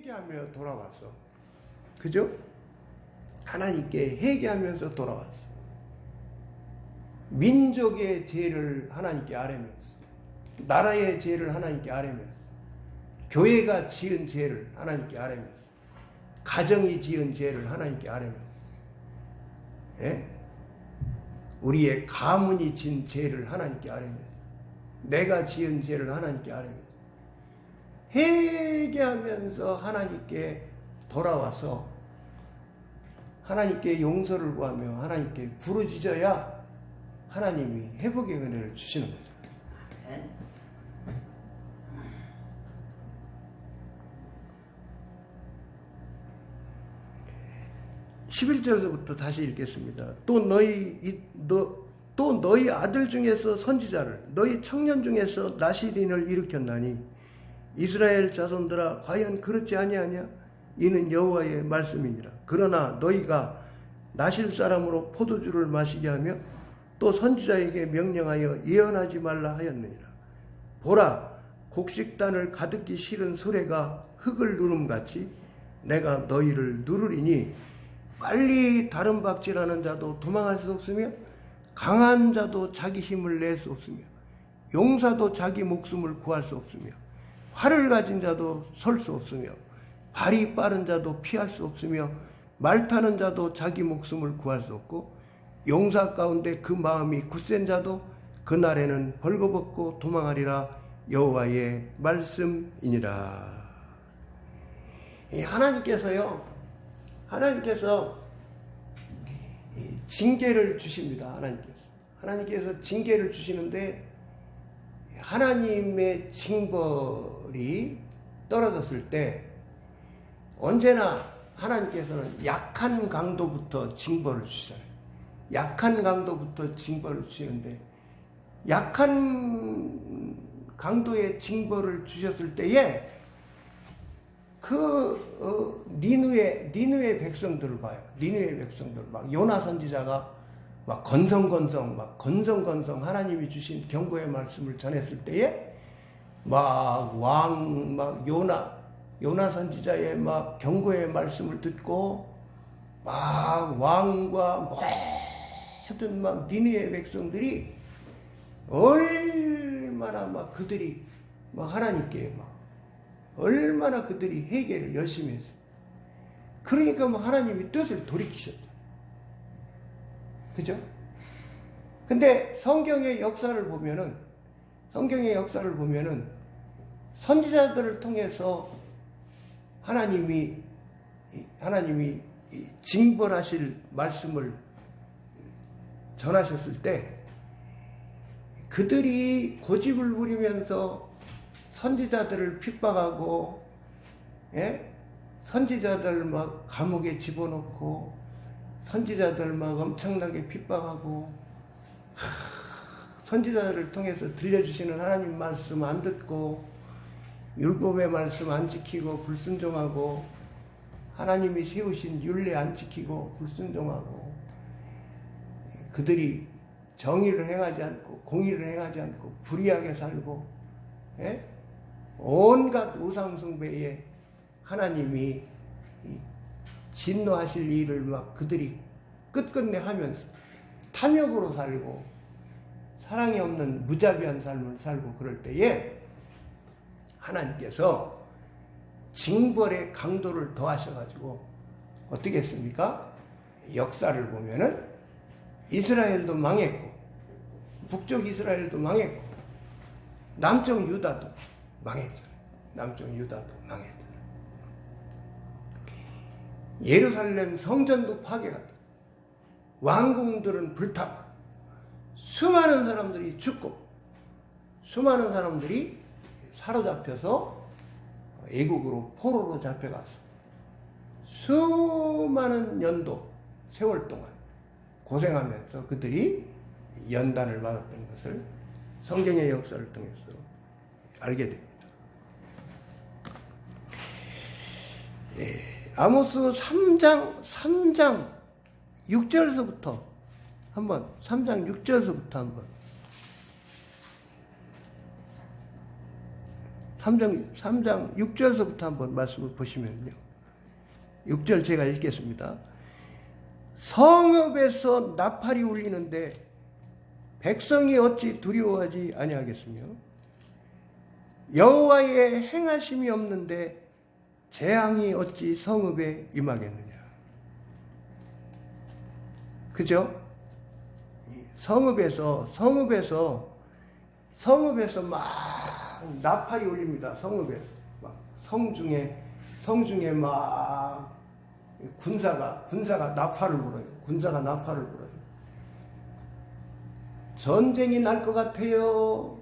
회개하며 돌아왔어. 그죠? 하나님께 회개하면서 돌아왔어. 민족의 죄를 하나님께 아뢰면서, 나라의 죄를 하나님께 아뢰면서, 교회가 지은 죄를 하나님께 아뢰면서, 가정이 지은 죄를 하나님께 아뢰면서, 예? 우리의 가문이 진 죄를 하나님께 아뢰면서, 내가 지은 죄를 하나님께 아뢰면서, 회개하면서 하나님께 돌아와서 하나님께 용서를 구하며 하나님께 부르짖어야 하나님이 회복의 은혜를 주시는 거죠. 11절부터 다시 읽겠습니다. 또 너희 아들 중에서 선지자를, 너희 청년 중에서 나시린을 일으켰나니 이스라엘 자손들아 과연 그렇지 아니하냐? 이는 여호와의 말씀이니라. 그러나 너희가 나실 사람으로 포도주를 마시게 하며 또 선지자에게 명령하여 예언하지 말라 하였느니라. 보라, 곡식단을 가득히 실은 수레가 흙을 누름같이 내가 너희를 누르리니 빨리 다른 박질하는 자도 도망할 수 없으며 강한 자도 자기 힘을 낼 수 없으며 용사도 자기 목숨을 구할 수 없으며 활을 가진 자도 설 수 없으며 발이 빠른 자도 피할 수 없으며 말 타는 자도 자기 목숨을 구할 수 없고 용사 가운데 그 마음이 굳센 자도 그날에는 벌거벗고 도망하리라. 여호와의 말씀이니라. 하나님께서 징계를 주십니다. 하나님께서 징계를 주시는데 하나님의 징벌이 떨어졌을 때 언제나 하나님께서는 약한 강도부터 징벌을 주시잖아요. 약한 강도부터 징벌을 주시는데 약한 강도의 징벌을 주셨을 때에 니느웨 백성들을 봐요. 니느웨 백성들 막 요나 선지자가 막 건성건성 하나님이 주신 경고의 말씀을 전했을 때에 요나 선지자의 막 경고의 말씀을 듣고 막 왕과 모든 막 니느웨 백성들이 얼마나 막 그들이 막 하나님께 막 얼마나 그들이 회개를 열심히 했어요. 그러니까 뭐 하나님이 뜻을 돌이키셨죠. 그죠? 근데 성경의 역사를 보면은 선지자들을 통해서 하나님이 징벌하실 말씀을 전하셨을 때 그들이 고집을 부리면서 선지자들을 핍박하고, 예? 선지자들 막 감옥에 집어넣고, 선지자들 막 엄청나게 핍박하고, 선지자들을 통해서 들려주시는 하나님 말씀 안 듣고, 율법의 말씀 안 지키고 불순종하고, 하나님이 세우신 율례 안 지키고 불순종하고, 그들이 정의를 행하지 않고 공의를 행하지 않고 불의하게 살고, 예? 온갖 우상숭배에 하나님이 진노하실 일을 막 그들이 끝끝내 하면서 탐욕으로 살고 사랑이 없는 무자비한 삶을 살고 그럴 때에 하나님께서 징벌의 강도를 더하셔가지고 어떻게 했습니까? 역사를 보면은 이스라엘도 망했고 북쪽 이스라엘도 망했고 남쪽 유다도 망했잖아요. 예루살렘 성전도 파괴가 됐고 왕궁들은 불타고 수많은 사람들이 죽고 수많은 사람들이 사로잡혀서 애국으로 포로로 잡혀가서 수많은 년도 세월 동안 고생하면서 그들이 연단을 받았던 것을 성경의 역사를 통해서 알게 됩니다. 아모스 3장 6절서부터 한번 3장 6절서부터 한번 3장 6절서부터 한번 말씀을 보시면요. 6절 제가 읽겠습니다. 성읍에서 나팔이 울리는데 백성이 어찌 두려워하지 아니하겠으며 여호와의 행하심이 없는데 재앙이 어찌 성읍에 임하겠느냐. 그죠? 성읍에서 막 나팔이 울립니다. 성읍에서 막 성중에 막 군사가 나팔을 불어요. 군사가 나팔을 불어요. 전쟁이 날 것 같아요.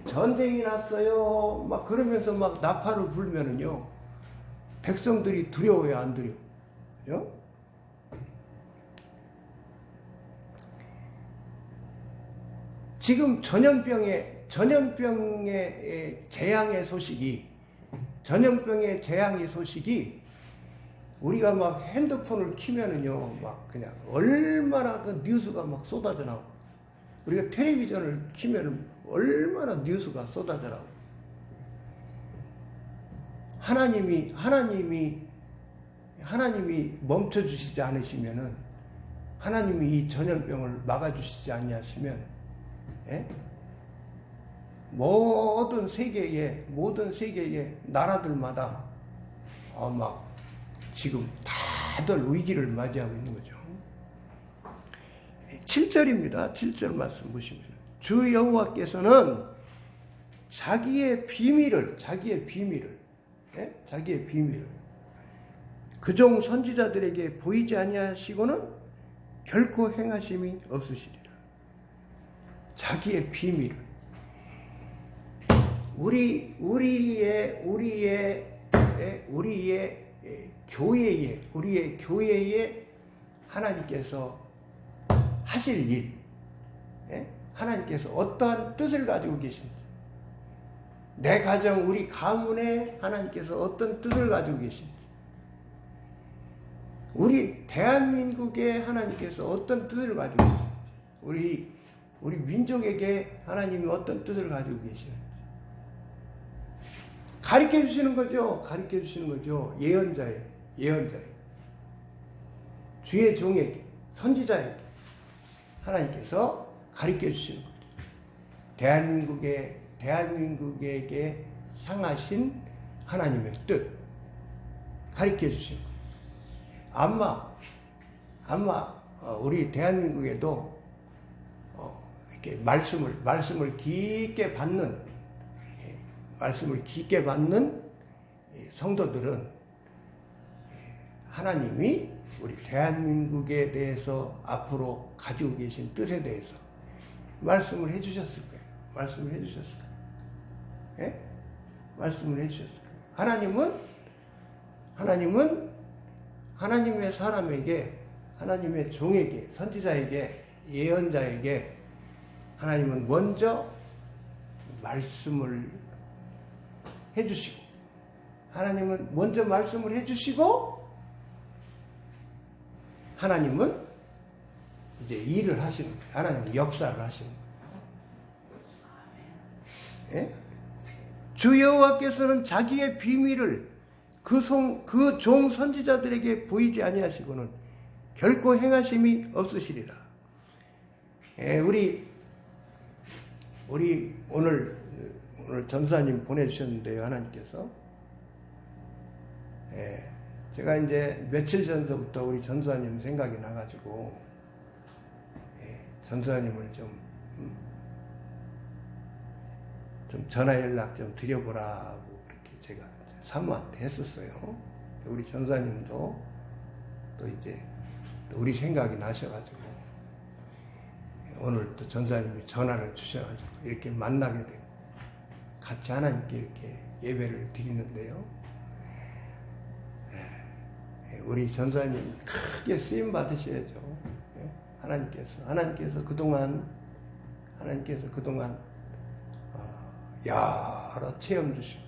전쟁이 났어요. 막 그러면서 막 나팔을 불면은요, 백성들이 두려워요, 안 두려워? 그죠? 지금 전염병의 재앙의 소식이 우리가 막 핸드폰을 키면은요, 막 그냥 얼마나 그 뉴스가 막 쏟아져 나오고, 우리가 텔레비전을 키면은 얼마나 뉴스가 쏟아져 나오고, 하나님이 멈춰주시지 않으시면은, 하나님이 이 전염병을 막아주시지 아니하시면, 모든 세계의 나라들마다 막 지금 다들 위기를 맞이하고 있는 거죠. 7절입니다. 7절 말씀 보시면 주 여호와께서는 자기의 비밀을 그종 선지자들에게 보이지 아니하시고는 결코 행하심이 없으시리라. 자기의 비밀을 우리의 교회에 하나님께서 하실 일, 하나님께서 어떠한 뜻을 가지고 계신지, 내 가정, 우리 가문에 하나님께서 어떤 뜻을 가지고 계신지, 우리 대한민국에 하나님께서 어떤 뜻을 가지고 계신지, 우리 민족에게 하나님이 어떤 뜻을 가지고 계시는지 가르쳐 주시는 거죠. 예언자에 주의 종에게, 선지자에게 하나님께서 가르쳐 주시는 거죠. 대한민국에게 향하신 하나님의 뜻 가르쳐 주시는 거죠. 아마 우리 대한민국에도 이렇게 말씀을 깊게 받는 성도들은 하나님이 우리 대한민국에 대해서 앞으로 가지고 계신 뜻에 대해서 말씀을 해주셨을 거예요. 말씀을 해주셨을 거예요. 하나님은 하나님의 사람에게, 하나님의 종에게, 선지자에게, 예언자에게 하나님은 먼저 말씀을 해주시고, 하나님은 이제 일을 하시는 거예요. 하나님은 역사를 하시는 거예요. 주 여호와께서는 자기의 비밀을 그 종 선지자들에게 보이지 아니하시고는 결코 행하심이 없으시리라. 우리 오늘 전사님 보내주셨는데요, 하나님께서. 제가 이제 며칠 전서부터 우리 전사님 생각이 나가지고, 전사님을 좀 전화 연락 좀 드려보라고 그렇게 제가 사모한테 했었어요. 우리 전사님도 또 이제 우리 생각이 나셔가지고, 오늘 또 전사님이 전화를 주셔가지고 이렇게 만나게 되고 같이 하나님께 이렇게 예배를 드리는데요. 우리 전사님 크게 쓰임 받으셔야죠. 하나님께서 그동안 여러 체험 주시고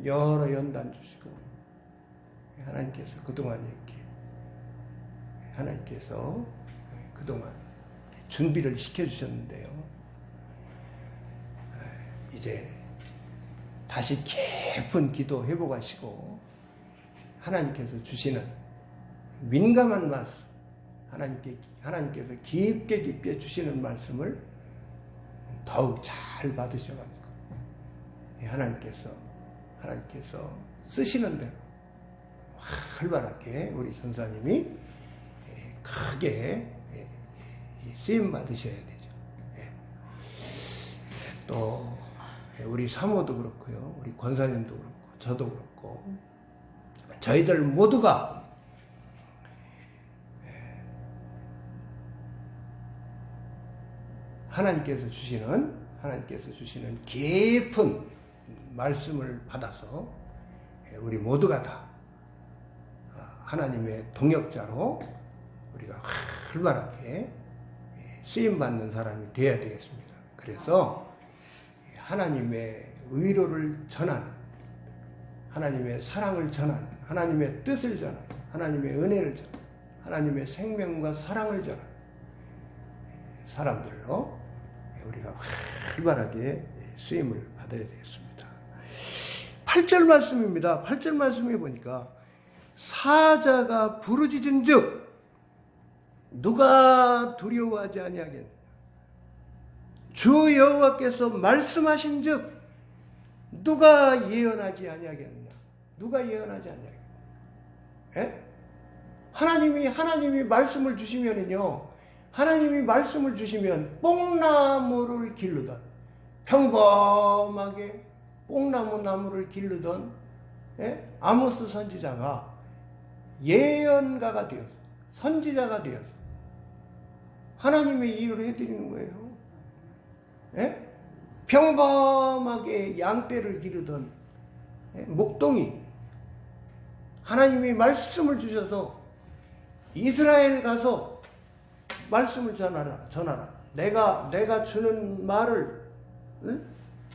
여러 연단 주시고, 하나님께서 그동안 준비를 시켜주셨는데요. 이제 다시 깊은 기도 회복하시고 하나님께서 주시는 민감한 말씀, 하나님께서 깊게 주시는 말씀을 더욱 잘 받으셔가지고 하나님께서 쓰시는 대로 활발하게 우리 전사님이 크게 쓰임 받으셔야 되죠. 또 우리 사모도 그렇고요, 우리 권사님도 그렇고, 저도 그렇고, 저희들 모두가 하나님께서 주시는 깊은 말씀을 받아서 우리 모두가 다 하나님의 동역자로 우리가 활발하게 쓰임받는 사람이 되어야 되겠습니다. 그래서 하나님의 위로를 전하는, 하나님의 사랑을 전하는, 하나님의 뜻을 전하는, 하나님의 은혜를 전하는, 하나님의 생명과 사랑을 전하는 사람들로 우리가 활발하게 쓰임을 받아야 되겠습니다. 8절 말씀입니다. 8절 말씀에 보니까 사자가 부르짖은 즉 누가 두려워하지 아니하겠느냐. 주 여호와께서 말씀하신 즉 누가 예언하지 아니하겠느냐. 누가 예언하지 아니하겠느냐. 하나님이 말씀을 주시면은요, 하나님이 말씀을 주시면 뽕나무를 기르던, 평범하게 뽕나무를 기르던 아모스 선지자가 예언가가 되어서, 선지자가 되어서 하나님의 일을 해드리는 거예요. 평범하게 양떼를 기르던 목동이 하나님이 말씀을 주셔서 이스라엘 가서 말씀을 전하라. 내가 주는 말을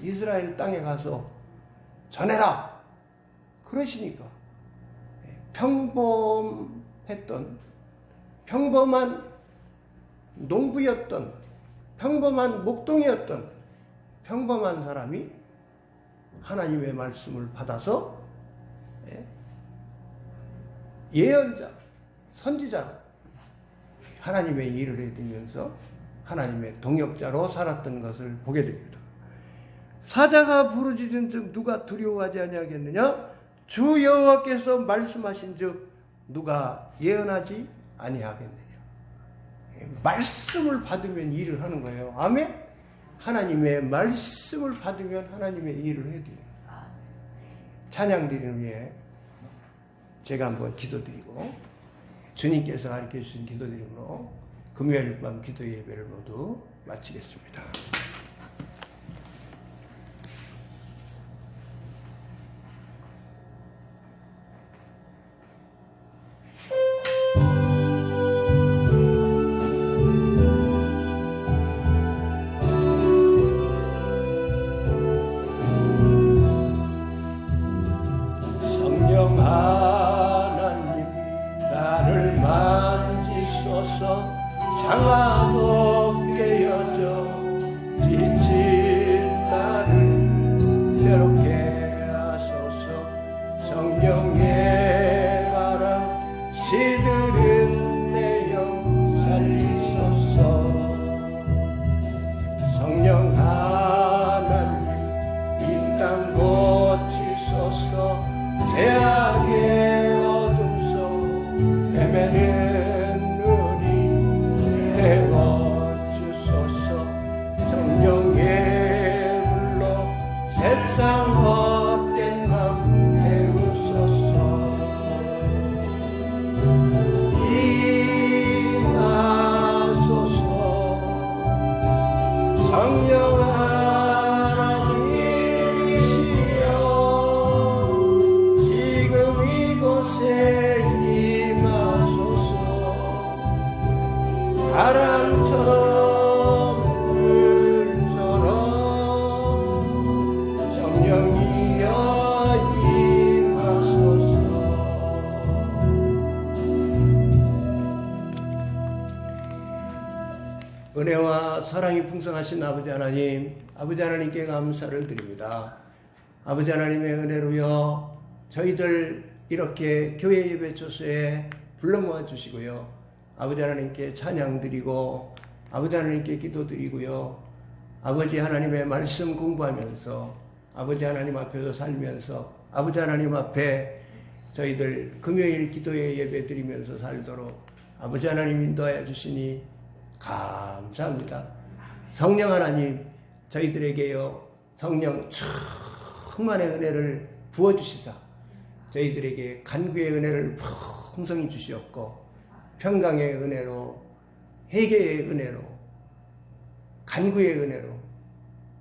이스라엘 땅에 가서 전해라. 그러시니까 평범한 농부였던, 평범한 목동이었던 평범한 사람이 하나님의 말씀을 받아서 예언자, 선지자로 하나님의 일을 해드리면서 하나님의 동역자로 살았던 것을 보게 됩니다. 사자가 부르짖은 즉 누가 두려워하지 아니하겠느냐? 주 여호와께서 말씀하신 즉 누가 예언하지 아니하겠느냐? 말씀을 받으면 일을 하는 거예요. 아멘? 하나님의 말씀을 받으면 하나님의 일을 해드려요. 찬양 드리는 위해 제가 한번 기도드리고 주님께서 가르쳐 주신 기도드림으로 금요일 밤 기도 예배를 모두 마치겠습니다. 성령 하나님 나를 만지소서, 상한 어깨 여져 지친 나를 새롭게 하소서. 성령의 바람 시들은 내 영 살리소서. 성령 하나님 이 땅 고치소서. 죄악의 어둠 속 헤매는 눈이 태워주소서. 성령의 불로 세상 헛된 맘 태우소서. 임하소서. 성령 바람처럼 물처럼 성령이여 임하소서. 은혜와 사랑이 풍성하신 아버지 하나님, 아버지 하나님께 감사를 드립니다. 아버지 하나님의 은혜로요, 저희들 이렇게 교회 예배 초소에 불러 모아 주시고요, 아버지 하나님께 찬양 드리고 아버지 하나님께 기도 드리고요, 아버지 하나님의 말씀 공부하면서 아버지 하나님 앞에서 살면서 아버지 하나님 앞에 저희들 금요일 기도회 예배 드리면서 살도록 아버지 하나님 인도하여 주시니 감사합니다. 성령 하나님, 저희들에게요 성령 충만의 은혜를 부어주시사 저희들에게 간구의 은혜를 풍성히 주시옵고, 평강의 은혜로, 회개의 은혜로, 간구의 은혜로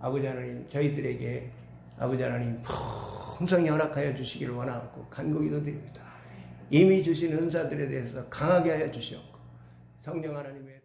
아버지 하나님 저희들에게 아버지 하나님 풍성히 허락하여 주시기를 원하고 간구기도 드립니다. 이미 주신 은사들에 대해서 강하게 하여 주시옵고, 성령 하나님의